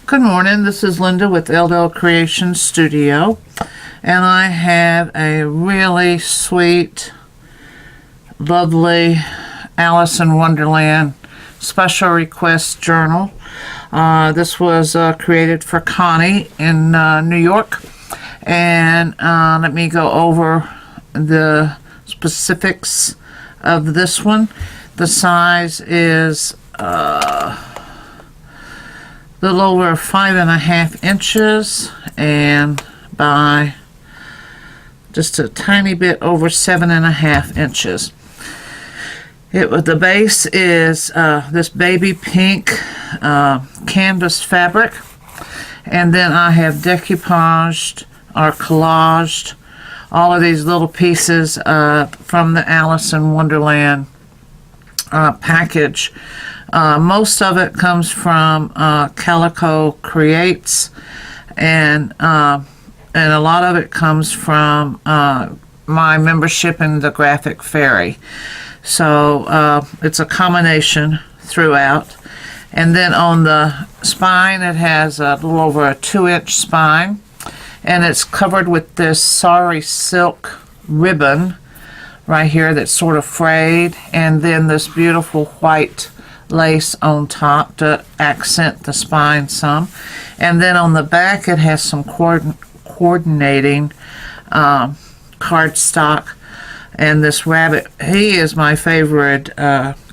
Good morning, this is Linda with LDL Creation Studio, and I have a really sweet, lovely Alice in Wonderland special request journal. This was created for Connie in New York, and let me go over the specifics of this one. The size is little over 5.5 inches and by just a tiny bit over 7.5 inches. The base is this baby pink canvas fabric, and then I have decoupaged or collaged all of these little pieces from the Alice in Wonderland package. Most of it comes from Calico Creates, and a lot of it comes from my membership in the Graphic Fairy. So it's a combination throughout. And then on the spine, it has a little over a 2-inch spine, and it's covered with this sari silk ribbon right here that's sort of frayed, and then this beautiful white lace on top to accent the spine some. And then on the back it has some coordinating cardstock, and this rabbit, he is my favorite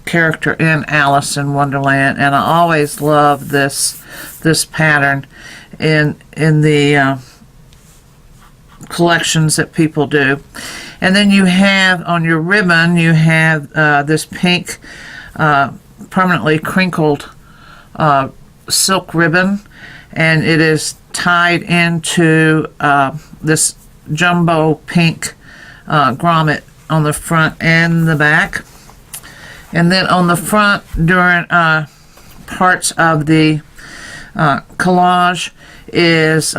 character in Alice in Wonderland, and I always love this pattern in the collections that people do. And then you have on your ribbon, you have this pink permanently crinkled silk ribbon, and it is tied into this jumbo pink grommet on the front and the back. And then on the front, during parts of the collage, is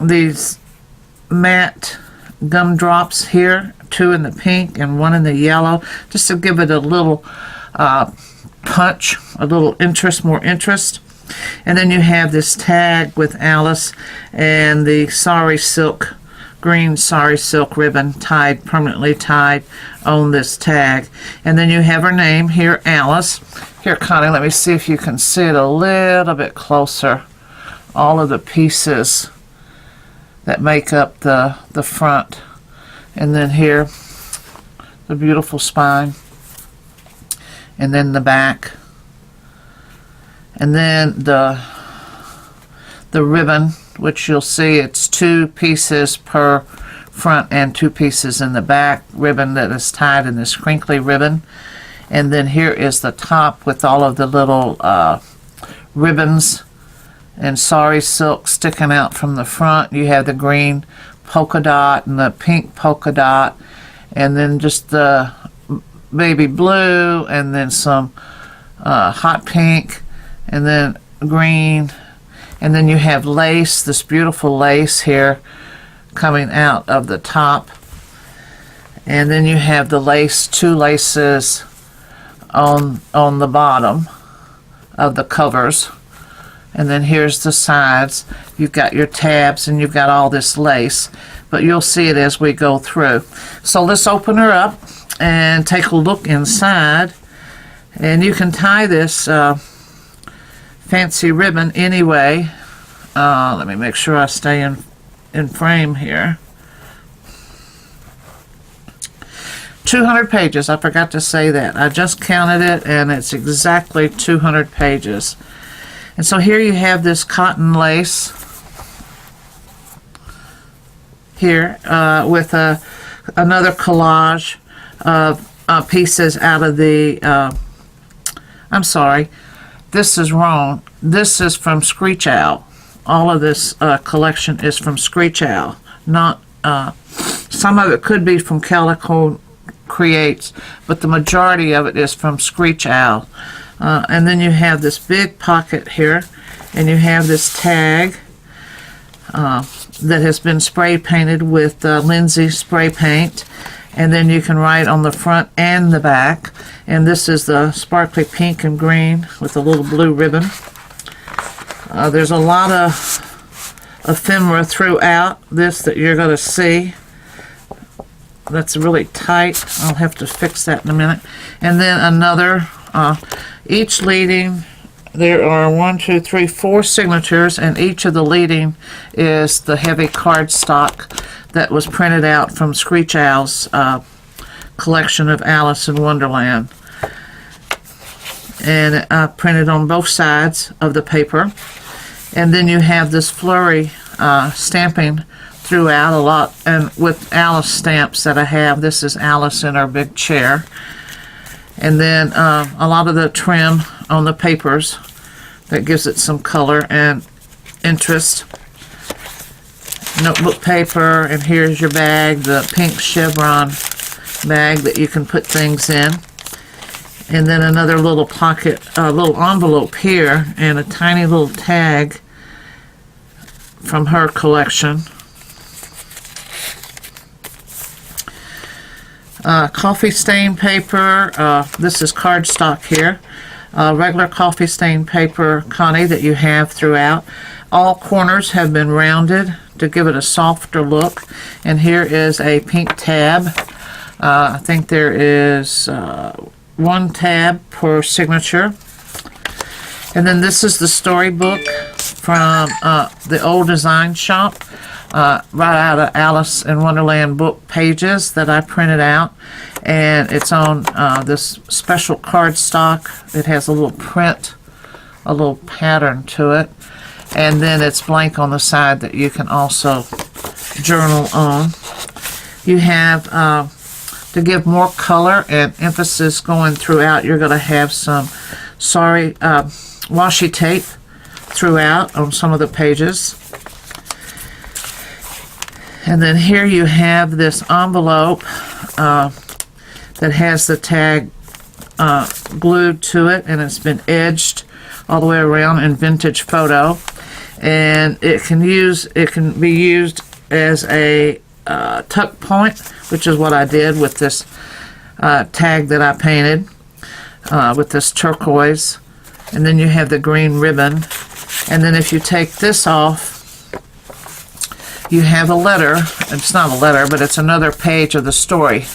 these matte gumdrops here, 2 in the pink and 1 in the yellow, just to give it a little punch, a little interest, more interest. And then you have this tag with Alice and the green sari silk ribbon permanently tied on this tag. And then you have her name here, Alice. Here, Connie, let me see if you can see it a little bit closer. All of the pieces that make up the front. And then here, the beautiful spine. And then the back, and then the ribbon, which you'll see it's 2 pieces per front and 2 pieces in the back ribbon that is tied in this crinkly ribbon. And then here is the top with all of the little ribbons and sari silk sticking out from the front. You have the green polka dot and the pink polka dot, and then just the baby blue, and then some hot pink, and then green, and then you have lace, this beautiful lace here coming out of the top, and then you have the lace, 2 laces on the bottom of the covers, and then here's the sides. You've got your tabs and you've got all this lace, but you'll see it as we go through. So let's open her up and take a look inside. And you can tie this fancy ribbon anyway. Let me make sure I stay in frame here. 200 pages. I forgot to say that. I just counted it, and it's exactly 200 pages. And so here you have this cotton lace here with another collage of pieces out of the I'm sorry, this is wrong. This is from Screech Owl. All of this collection is from Screech Owl. Not some of it could be from Calico Creates, but the majority of it is from Screech Owl. And then you have this big pocket here, and you have this tag that has been spray painted with Lindsay spray paint, and then you can write on the front and the back. And this is the sparkly pink and green with a little blue ribbon. There's a lot of ephemera throughout this that you're going to see. That's really tight. I'll have to fix that in a minute. And then another, each leading, there are 1, 2, 3, 4 signatures, and each of the leading is the heavy cardstock that was printed out from Screech Owl's collection of Alice in Wonderland. And printed on both sides of the paper. And then you have this flurry stamping throughout a lot, and with Alice stamps that I have. This is Alice in her big chair. And then a lot of the trim on the papers that gives it some color and interest. Notebook paper, and here's your bag, the pink chevron bag that you can put things in. And then another little pocket, little envelope here, and a tiny little tag from her collection. Coffee stain paper. This is cardstock here. Regular coffee stain paper, Connie, that you have throughout. All corners have been rounded to give it a softer look. And here is a pink tab. I think there is 1 tab per signature. And then this is the storybook from the old design shop. Right out of Alice in Wonderland book pages that I printed out, and it's on this special cardstock. It has a little print, a little pattern to it, and then it's blank on the side that you can also journal on. You have, to give more color and emphasis going throughout, you're going to have some washi tape throughout on some of the pages. And then here you have this envelope that has the tag glued to it, and it's been edged all the way around in vintage photo. And it can be used as a tuck point, which is what I did with this tag that I painted with this turquoise. And then you have the green ribbon. And then if you take this off, you have a letter. It's not a letter, but it's another page of the story,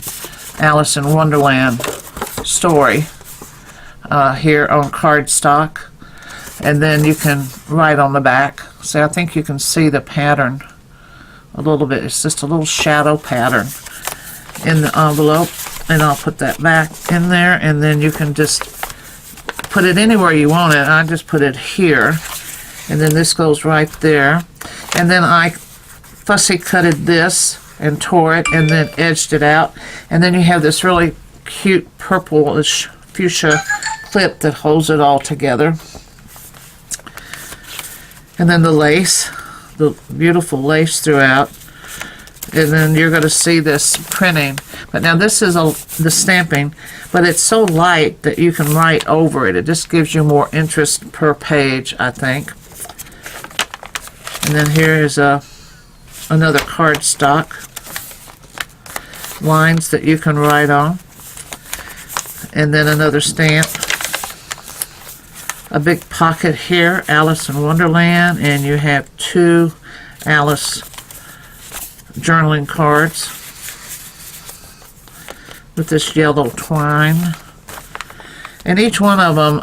Alice in Wonderland story, here on cardstock. And then you can write on the back. See, I think you can see the pattern a little bit. It's just a little shadow pattern in the envelope. And I'll put that back in there, and then you can just put it anywhere you want it. I just put it here. And then this goes right there. And then I fussy cutted this and tore it and then edged it out. And then you have this really cute purplish fuchsia clip that holds it all together. And then the lace, the beautiful lace throughout. And then you're going to see this printing. But now this is the stamping, but it's so light that you can write over it. It just gives you more interest per page, I think. And then here is another cardstock, lines that you can write on. And then another stamp. A big pocket here, Alice in Wonderland, and you have 2 Alice journaling cards with this yellow twine. And each one of them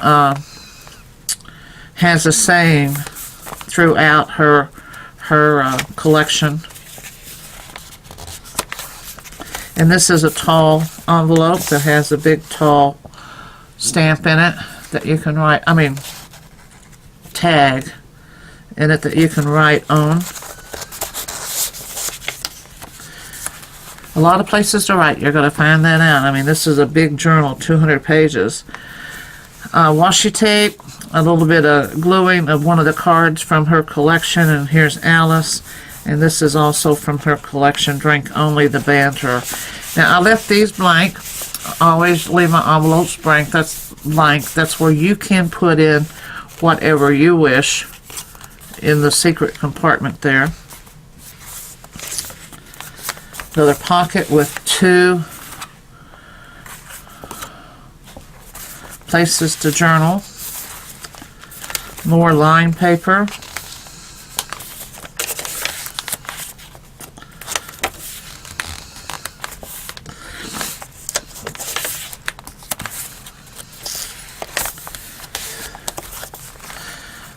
has a saying throughout her collection. And this is a tall envelope that has a big tall stamp in it that you can write, tag in it that you can write on. A lot of places to write, you're going to find that out. This is a big journal, 200 pages. Washi tape, a little bit of gluing of one of the cards from her collection, and here's Alice, and this is also from her collection, Drink Only the Banter. Now I left these blank. I always leave my envelopes blank. That's where you can put in whatever you wish in the secret compartment there. Another pocket with 2 places to journal. more line paper.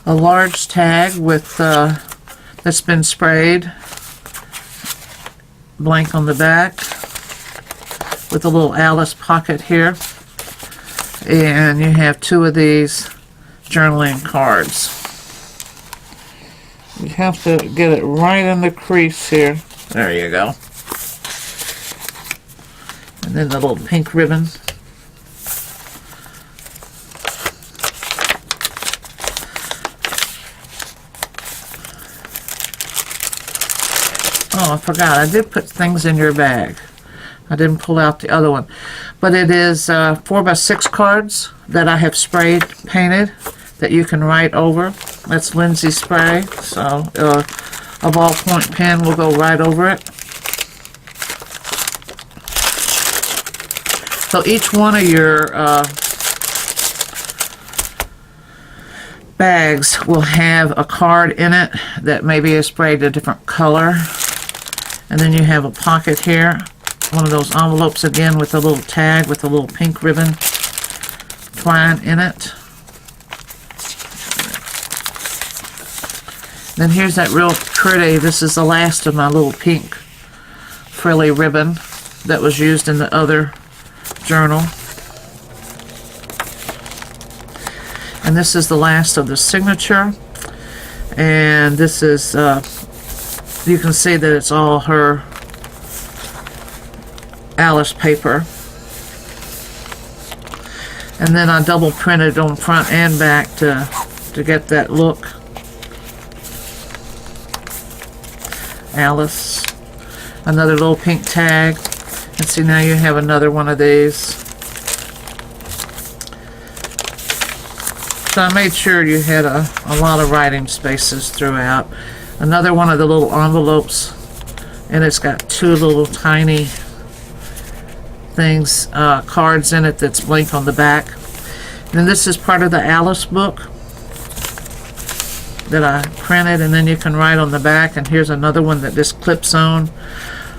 A large tag with that's been sprayed, blank on the back, with a little Alice pocket here, and you have 2 of these journaling cards. You have to get it right in the crease here. There you go. And then the little pink ribbon. Oh, I forgot. I did put things in your bag. I didn't pull out the other one. But it is 4x6 cards that I have sprayed, painted, that you can write over. That's Lindsay spray. So a ballpoint pen will go right over it. So each one of your bags will have a card in it that maybe is sprayed a different color. And then you have a pocket here, one of those envelopes again with a little tag with a little pink ribbon twine in it. Then here's that real pretty, this is the last of my little pink frilly ribbon that was used in the other journal. And this is the last of the signature. And this is you can see that it's all her Alice paper. And then I double printed on front and back to get that look. Alice. Another little pink tag. And see, now you have another one of these. So I made sure you had a lot of writing spaces throughout. Another one of the little envelopes, and it's got 2 little tiny things, cards in it that's blank on the back. And this is part of the Alice book that I printed, and then you can write on the back. And here's another one that just clips on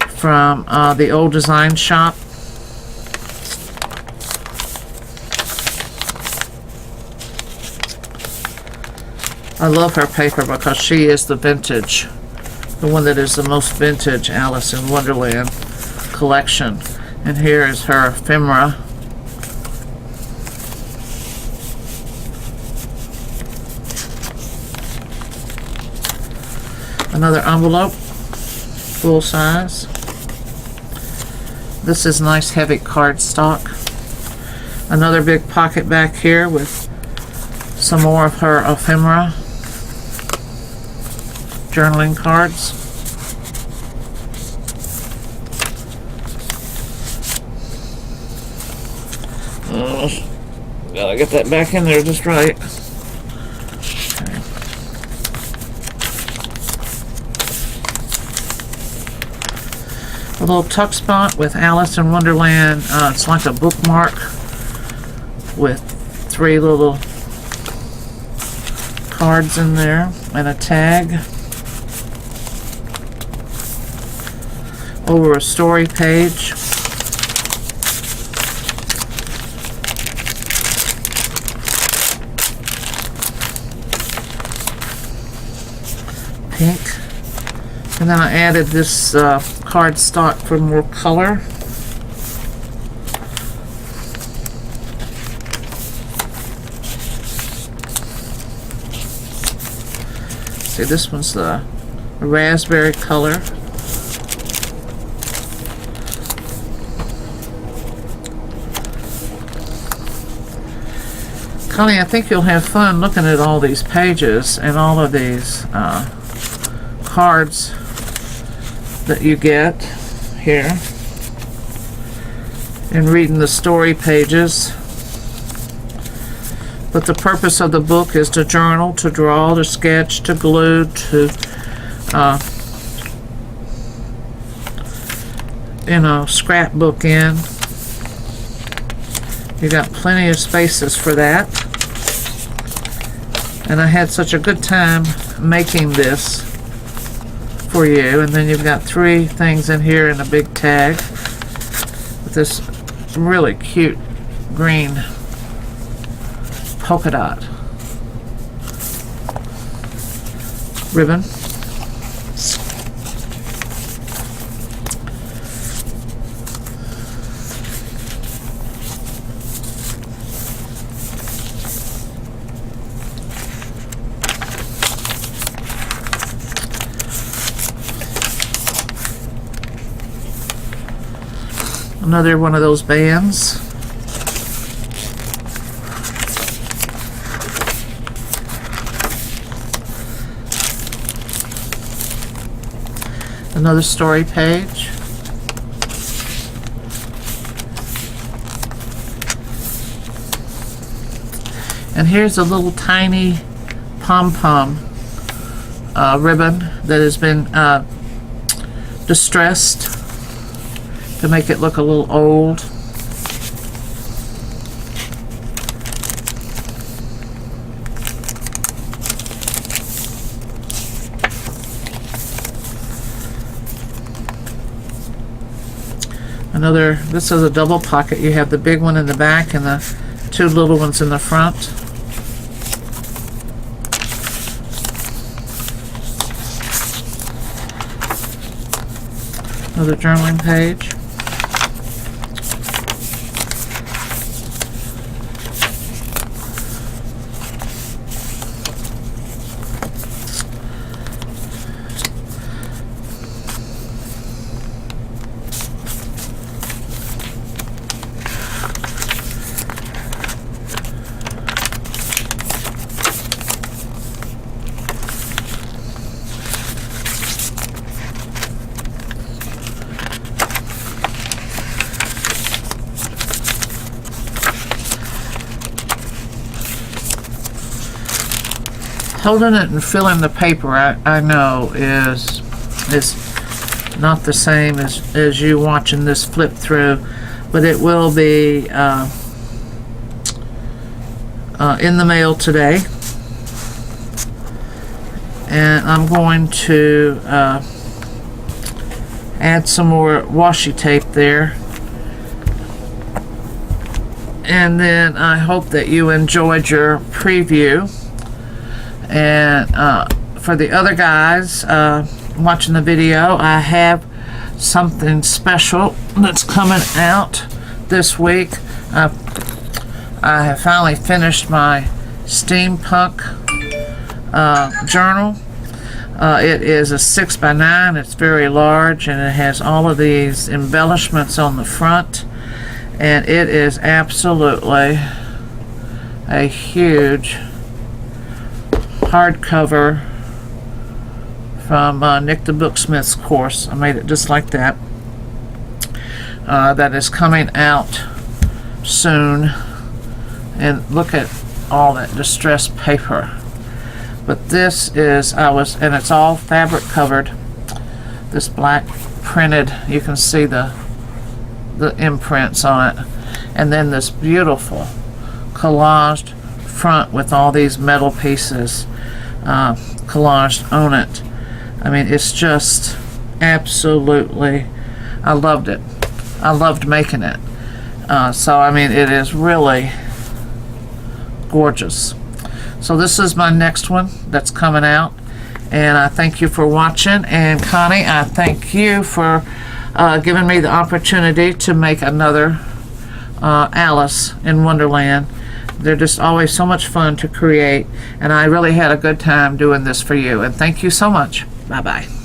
from the old design shop. I love her paper because she is the vintage, the one that is the most vintage Alice in Wonderland collection. And here is her ephemera. Another envelope, full size. This is nice heavy cardstock. Another big pocket back here with some more of her ephemera journaling cards. Gotta get that back in there just right. Okay. A little tuck spot with Alice in Wonderland. It's like a bookmark with 3 little cards in there and a tag over a story page. Pink. And then I added this cardstock for more color. See, this one's the raspberry color. Connie, I think you'll have fun looking at all these pages and all of these cards that you get here, and reading the story pages. But the purpose of the book is to journal, to draw, to sketch, to glue, to scrapbook in. You got plenty of spaces for that. And I had such a good time making this for you. And then you've got 3 things in here in a big tag with this really cute green polka dot ribbon. Another one of those bands. Another story page. And here's a little tiny pom-pom ribbon that has been distressed to make it look a little old. Another, this is a double pocket. You have the big one in the back and the 2 little ones in the front. Another journaling page. Holding it and filling the paper, I know is not the same as you watching this flip through, but it will be in the mail today. And I'm going to add some more washi tape there. And then I hope that you enjoyed your preview. And for the other guys watching the video, I have something special that's coming out this week. I have finally finished my steampunk journal. It is a 6x9. It's very large, and it has all of these embellishments on the front, and it is absolutely a huge hardcover from Nick the Booksmith's course. I made it just like that. That is coming out soon. And look at all that distressed paper. But this is, and it's all fabric covered. This black printed, you can see the imprints on it. And then this beautiful collaged front with all these metal pieces collaged on it. I mean, it's just absolutely, I loved it. I loved making it. So I mean, it is really gorgeous. So this is my next one that's coming out, and I thank you for watching. And Connie, I thank you for giving me the opportunity to make another Alice in Wonderland. They're just always so much fun to create, and I really had a good time doing this for you. And thank you so much. Bye-bye.